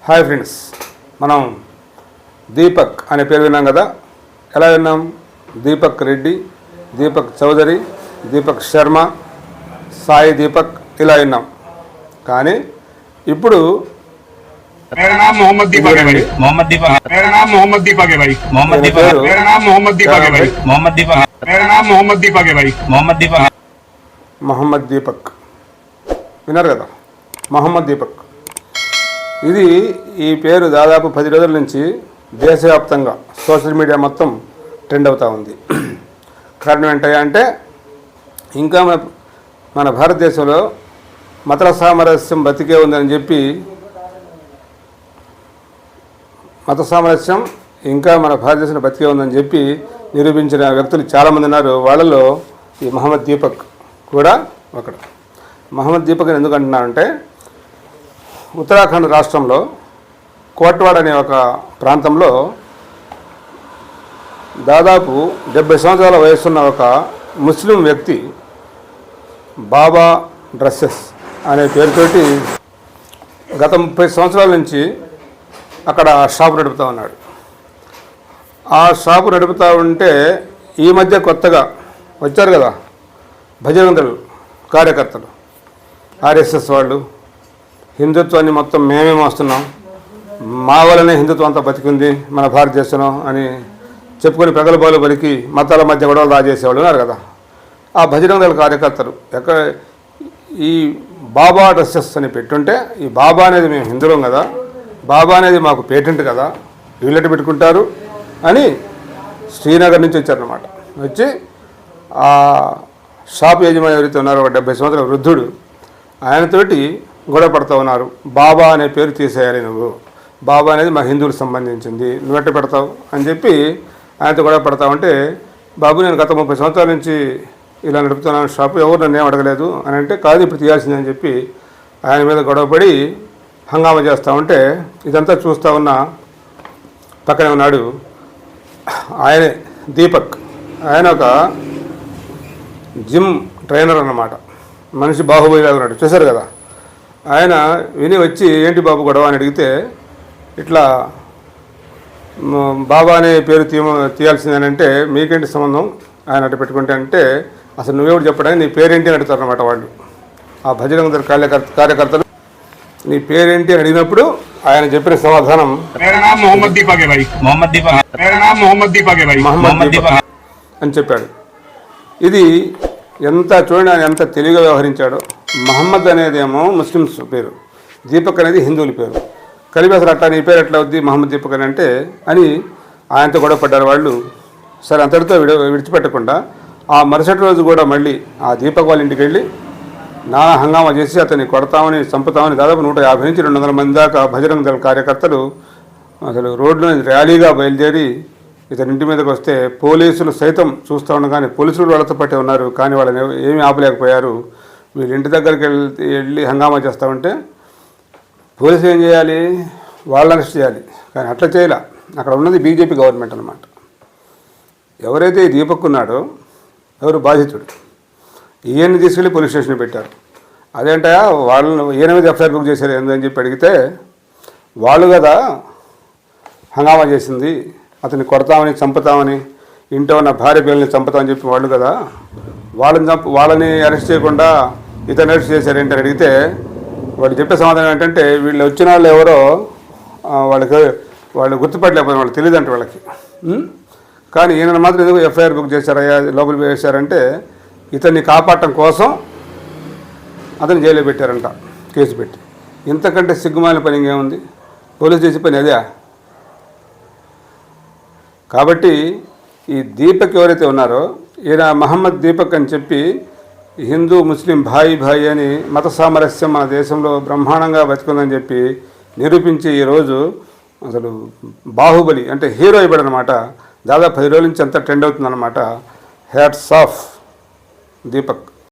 Hi friends, మనం దీపక్ అనే పేరు విన్నాం కదా. ఎలా విన్నాం? దీపక్ రెడ్డి, దీపక్ చౌదరి, దీపక్ శర్మ, సాయి దీపక్ ఇలా విన్నాం. కానీ ఇప్పుడు मेरा नाम मोहम्मद दीपक है भाई। मोहम्मद दीपक। मेरा नाम मोहम्मद दीपक है भाई। मोहम्मद दीपक। मेरा नाम मोहम्मद दीपक है भाई। मोहम्मद दीपक। मेरा नाम मोहम्मद दीपक है भाई। मोहम्मद दीपक। మహమ్మద్ దీపక్ విన్నారు కదా, మహమ్మద్ దీపక్. ఇది ఈ పేరు దాదాపు 10 రోజుల నుంచి దేశవ్యాప్తంగా సోషల్ మీడియా మొత్తం ట్రెండ్ అవుతూ ఉంది. కారణం ఏంటంటే ఇంకా మన భారతదేశంలో మత సామరస్యం బతికే ఉందని చెప్పి, మత సామరస్యం ఇంకా మన భారతదేశంలో బతికే ఉందని చెప్పి నిరూపించిన వ్యక్తులు చాలామంది ఉన్నారు. వాళ్ళలో ఈ మహమ్మద్ దీపక్ కూడా ఒకడు. మహమ్మద్ దీపక్ ఎందుకు అంటున్నానంటే, ఉత్తరాఖండ్ రాష్ట్రంలో కోట్వాడ్ అనే ఒక ప్రాంతంలో దాదాపు 70 సంవత్సరాల వయసున్న ఒక ముస్లిం వ్యక్తి బాబా డ్రెస్సెస్ అనే పేరుతోటి గత 30 సంవత్సరాల నుంచి అక్కడ షాపు నడుపుతూ ఉన్నాడు. ఆ షాపు నడుపుతూ ఉంటే ఈ మధ్య కొత్తగా వచ్చారు కదా భజరంగదళ్ కార్యకర్తలు, ఆర్ఎస్ఎస్ వాళ్ళు, హిందుత్వాన్ని మొత్తం మేమే మోస్తున్నాం, మా వల్లనే హిందుత్వం అంతా బతికింది మన భారతదేశంలో అని చెప్పుకొని ప్రగల్భాలు పలికి మతాల మధ్య గొడవలు రాజేసేవాళ్ళు ఉన్నారు కదా. ఆ భజరంగదళ్ కార్యకర్తలు ఎక్కడ ఈ బాబా డ్రెస్సెస్ అని పెట్టుంటే, ఈ బాబా అనేది మేము హిందువులం కదా, బాబా అనేది మాకు పేటెంట్ కదా, వీళ్ళెట్టు పెట్టుకుంటారు అని శ్రీనగర్ నుంచి వచ్చారన్నమాట. వచ్చి ఆ షాప్ యజమాని ఎవరైతే ఉన్నారో, ఒక 70 సంవత్సరాల వృద్ధుడు, ఆయనతోటి గొడవ పడుతూ ఉన్నారు. బాబా అనే పేరు తీసేయాలి, నువ్వు బాబా అనేది మా హిందువులకు సంబంధించింది, నువ్వెట్ట పెడతావు అని చెప్పి ఆయనతో గొడవ పడతా ఉంటే, బాబు నేను గత 30 సంవత్సరాల నుంచి ఇలా నడుపుతున్నాను షాపు, ఎవరు నన్ను ఏం అడగలేదు అని అంటే, కాదు ఇప్పుడు తీయాల్సిందని చెప్పి ఆయన మీద గొడవపడి హంగామా చేస్తూ ఉంటే, ఇదంతా చూస్తూ ఉన్న పక్కనే ఉన్నాడు ఆయనే దీపక్. ఆయన ఒక జిమ్ ట్రైనర్ అన్నమాట, మనిషి బాహుబలిలాగా ఉన్నాడు, చూశారు కదా. ఆయన విని వచ్చి ఏంటి బాబు గొడవ అని అడిగితే, ఇట్లా బాబా అనే పేరు తీయాల్సిందేనంటే మీకేంటి సంబంధం ఆయన అట్టు పెట్టుకుంటే అంటే, అసలు నువ్వెవడు చెప్పడానికి, నీ పేరేంటి అని అడుగుతారు అన్నమాట వాళ్ళు. ఆ భజరంగదళ్ కార్యకర్తలు నీ పేరేంటి అని అడిగినప్పుడు ఆయన చెప్పిన సమాధానం మొహమ్మద్ దీపక్ అని చెప్పాడు. ఇది ఎంత చూడండి, ఆయన ఎంత తెలివిగా వ్యవహరించాడో. మహమ్మద్ అనేదేమో ముస్లిమ్స్ పేరు, దీపక్ అనేది హిందువుల పేరు. కలిపి అసలు అట్లా నీ పేరు ఎట్లా అవుద్ది మహమ్మద్ దీపక్ అని అంటే అని ఆయనతో గొడవ పడ్డారు వాళ్ళు. సరే, అంతటితో విడిచిపెట్టకుండా ఆ మరుసటి రోజు కూడా మళ్ళీ ఆ దీపక్ వాళ్ళ ఇంటికి వెళ్ళి నానా హంగామా చేసి అతన్ని కొడతామని చంపుతామని దాదాపు 150 నుంచి 200 మంది దాకా భజరంగదళ్ కార్యకర్తలు అసలు రోడ్లో ర్యాలీగా బయలుదేరి ఇతని ఇంటి మీదకి వస్తే పోలీసులు సైతం చూస్తూ ఉండగానే, పోలీసులు వాళ్ళతో పట్టే ఉన్నారు కానీ వాళ్ళని ఏమీ ఆపలేకపోయారు. వీళ్ళ ఇంటి దగ్గరికి వెళ్ళి హంగామా చేస్తూ ఉంటే పోలీసులు ఏం చేయాలి, వాళ్ళని అరెస్ట్ చేయాలి. కానీ అట్లా చేయలే. అక్కడ ఉన్నది బీజేపీ గవర్నమెంట్ అన్నమాట. ఎవరైతే ఈ దీపక్ ఉన్నాడో, ఎవరు బాధితుడు, ఈయన్ని తీసుకెళ్ళి పోలీస్ స్టేషన్ పెట్టారు. అదేంటయా వాళ్ళని ఈయన మీద ఎఫ్ఐఆర్ బుక్ చేశారు ఏందని చెప్పి అడిగితే, వాళ్ళు కదా హంగామా చేసింది, అతన్ని కొడతామని చంపుతామని, ఇంట్లో ఉన్న భార్య పిల్లల్ని చంపుతామని చెప్పి వాళ్ళు కదా, వాళ్ళని అరెస్ట్ చేయకుండా ఇతను అరెస్ట్ చేశారు ఏంటని అడిగితే, వాళ్ళు చెప్పే సమాధానం ఏంటంటే, వీళ్ళు వచ్చిన వాళ్ళు ఎవరో వాళ్ళు గుర్తుపట్టలేకపోయిన వాళ్ళు తెలియదు అంటే వాళ్ళకి. కానీ ఈయన మాత్రం ఎందుకు ఎఫ్ఐఆర్ బుక్ చేశారయ్యా, లోపలికి వేశారంటే ఇతన్ని కాపాడటం కోసం అతను జైల్లో పెట్టారంట, కేసు పెట్టి. ఇంతకంటే సిగ్గుమాలిన పని ఇంకేముంది? పోలీసు చేసే పని అదే. కాబట్టి ఈ దీపక్ ఎవరైతే ఉన్నారో, ఈయన మహమ్మద్ దీపక్ అని చెప్పి హిందూ ముస్లిం భాయి అని మత సామరస్యం మన దేశంలో బ్రహ్మాండంగా బతుకుందని చెప్పి నిరూపించి ఈరోజు అసలు బాహుబలి అంటే హీరో అయిపోయాడనమాట. దాదాపు 10 రోజుల నుంచి అంతా ట్రెండ్ అవుతుందన్నమాట. Hats off Deepak.